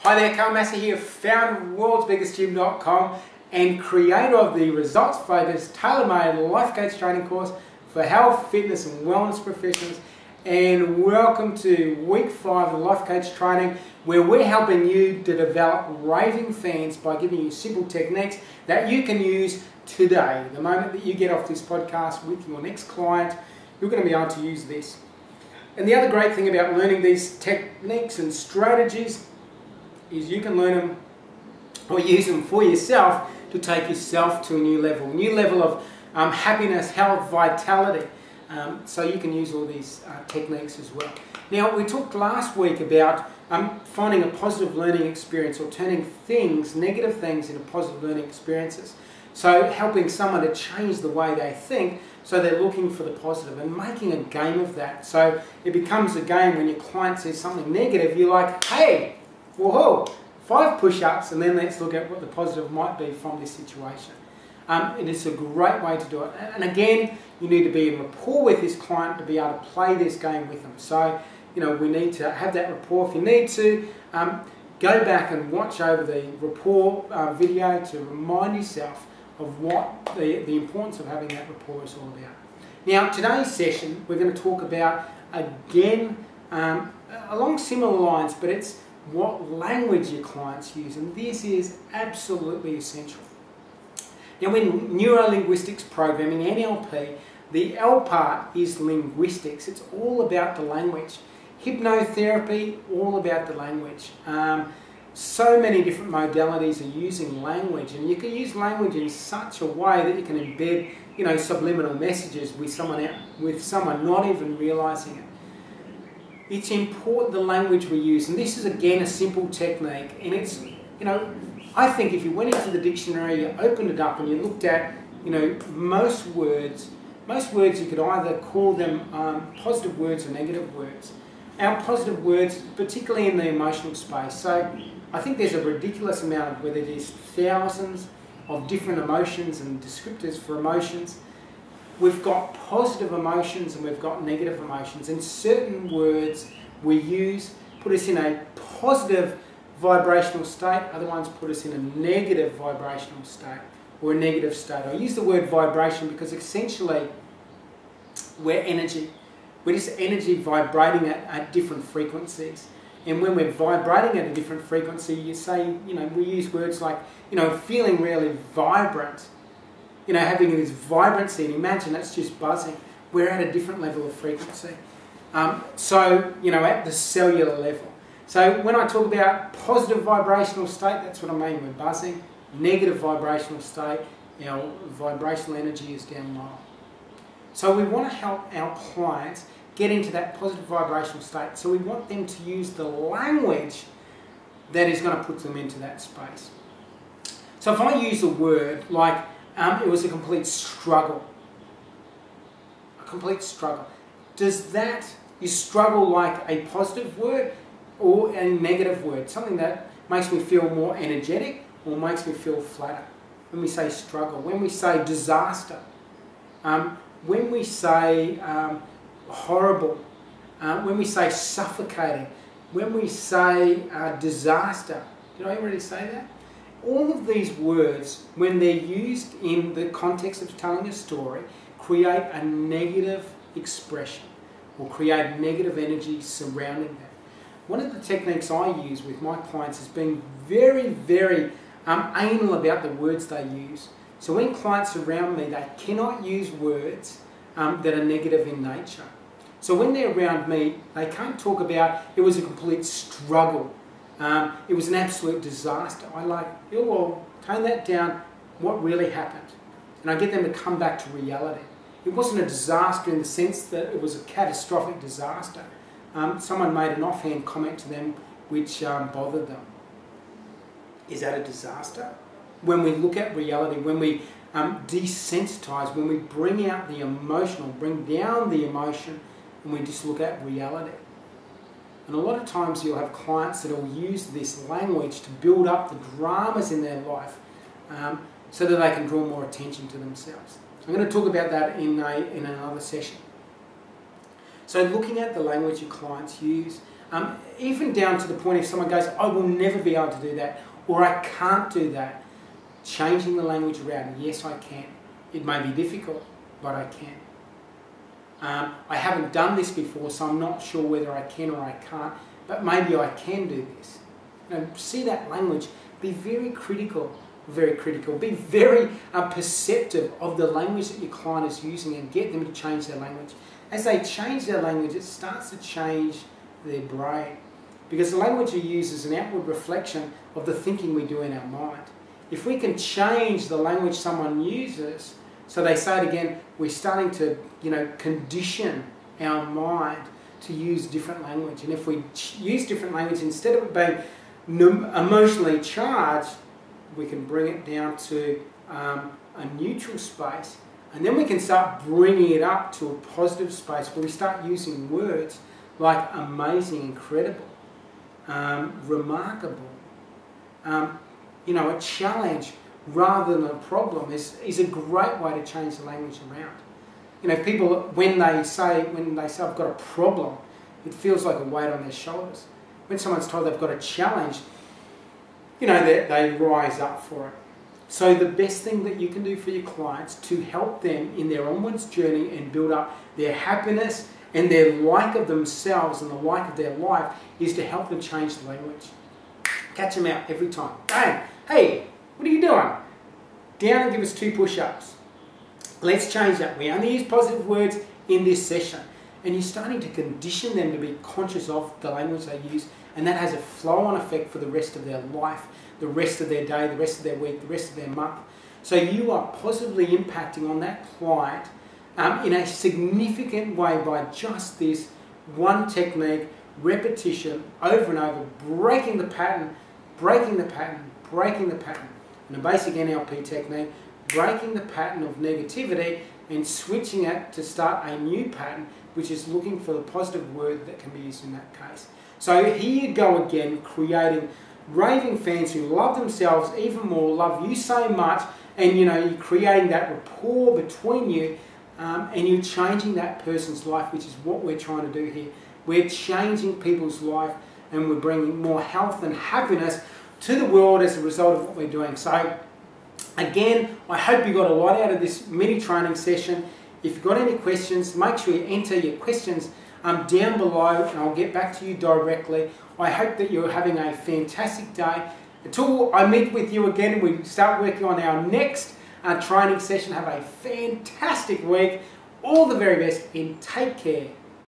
Hi there, Massy here, founder of worldsbiggestgym.com and creator of the results-focused, tailor-made life coach training course for health, fitness and wellness professionals. And welcome to week 5 of life coach training, where we're helping you to develop raving fans by giving you simple techniques that you can use today. The moment that you get off this podcast with your next client, you're going to be able to use this. And the other great thing about learning these techniques and strategies is you can learn them or use them for yourself to take yourself to a new level of happiness, health, vitality. So you can use all these techniques as well. Now, we talked last week about finding a positive learning experience or turning things, negative things, into positive learning experiences. So helping someone to change the way they think, so they're looking for the positive and making a game of that. So it becomes a game when your client says something negative, you're like, hey, whoa, 5 push-ups, and then let's look at what the positive might be from this situation. And it's a great way to do it. And again, you need to be in rapport with this client to be able to play this game with them. So, you know, we need to have that rapport. If you need to, go back and watch over the rapport video to remind yourself of what the importance of having that rapport is all about. Now, today's session, we're going to talk about, again, along similar lines, but it's what language your clients use, and this is absolutely essential. Now, in neuro-linguistics programming, NLP, the L part is linguistics. It's all about the language. Hypnotherapy, all about the language. So many different modalities are using language, and you can use language in such a way that you can embed, you know, subliminal messages with someone not even realizing it. It's important the language we use, and this is again a simple technique, and it's, you know, I think if you went into the dictionary, you opened it up and you looked at, you know, most words you could either call them positive words or negative words. Our positive words, particularly in the emotional space, so I think there's a ridiculous amount of, whether there's thousands of different emotions and descriptors for emotions. We've got positive emotions and we've got negative emotions, and certain words we use put us in a positive vibrational state, other ones put us in a negative vibrational state or a negative state. I use the word vibration because essentially we're energy. We're just energy vibrating at different frequencies. And when we're vibrating at a different frequency, you say, you know, we use words like, you know, feeling really vibrant. You know, having this vibrancy, and imagine that's just buzzing. We're at a different level of frequency. So, you know, at the cellular level. So when I talk about positive vibrational state, that's what I mean. We're buzzing. Negative vibrational state, our vibrational energy is down low. So we want to help our clients get into that positive vibrational state. So we want them to use the language that is going to put them into that space. So if I use a word like, it was a complete struggle. A complete struggle. Does that, is struggle like a positive word or a negative word? Something that makes me feel more energetic or makes me feel flatter? When we say struggle, when we say disaster, when we say horrible, when we say suffocating, when we say disaster. Did I already say that? All of these words, when they're used in the context of telling a story, create a negative expression or create negative energy surrounding that. One of the techniques I use with my clients is being very, very anal about the words they use. So when clients around me, they cannot use words that are negative in nature. So when they're around me, they can't talk about, it was a complete struggle. It was an absolute disaster. I like, oh, well, tone that down, what really happened? And I get them to come back to reality. It wasn't a disaster in the sense that it was a catastrophic disaster. Someone made an offhand comment to them which bothered them. Is that a disaster? When we look at reality, when we desensitize, when we bring out the emotional, bring down the emotion, and we just look at reality. And a lot of times you'll have clients that will use this language to build up the dramas in their life so that they can draw more attention to themselves. I'm going to talk about that in another session. So looking at the language your clients use, Even down to the point if someone goes, I will never be able to do that, or I can't do that, changing the language around, yes I can. It may be difficult, but I can. I haven't done this before, so I'm not sure whether I can or I can't, but maybe I can do this. See that language, be very critical, be very perceptive of the language that your client is using and get them to change their language. As they change their language, it starts to change their brain, because the language we use is an outward reflection of the thinking we do in our mind. If we can change the language someone uses, so they say it again, we're starting to, condition our mind to use different language. And if we use different language, instead of it being emotionally charged, we can bring it down to a neutral space. And then we can start bringing it up to a positive space where we start using words like amazing, incredible, remarkable. A challenge rather than a problem is a great way to change the language around. People, when they say I've got a problem, it feels like a weight on their shoulders. When someone's told they've got a challenge, they rise up for it. So the best thing that you can do for your clients to help them in their onwards journey and build up their happiness and their like of themselves and the like of their life is to help them change the language. Catch them out every time. Bang! Hey, what are you doing? Down and give us 2 push-ups. Let's change that. We only use positive words in this session. And you're starting to condition them to be conscious of the language they use, and that has a flow-on effect for the rest of their life, the rest of their day, the rest of their week, the rest of their month. So you are positively impacting on that client in a significant way by just this one technique, repetition, over and over, breaking the pattern, breaking the pattern, breaking the pattern. And a basic NLP technique, breaking the pattern of negativity and switching it to start a new pattern, which is looking for the positive word that can be used in that case. So here you go again, creating raving fans who love themselves even more, love you so much, and you're creating that rapport between you, and you're changing that person's life, which is what we're trying to do here. We're changing people's life, and we're bringing more health and happiness to the world as a result of what we're doing. So again, I hope you got a lot out of this mini training session. If you've got any questions, make sure you enter your questions down below, and I'll get back to you directly. I hope that you're having a fantastic day. Until I meet with you again and we start working on our next training session, have a fantastic week. All the very best and take care.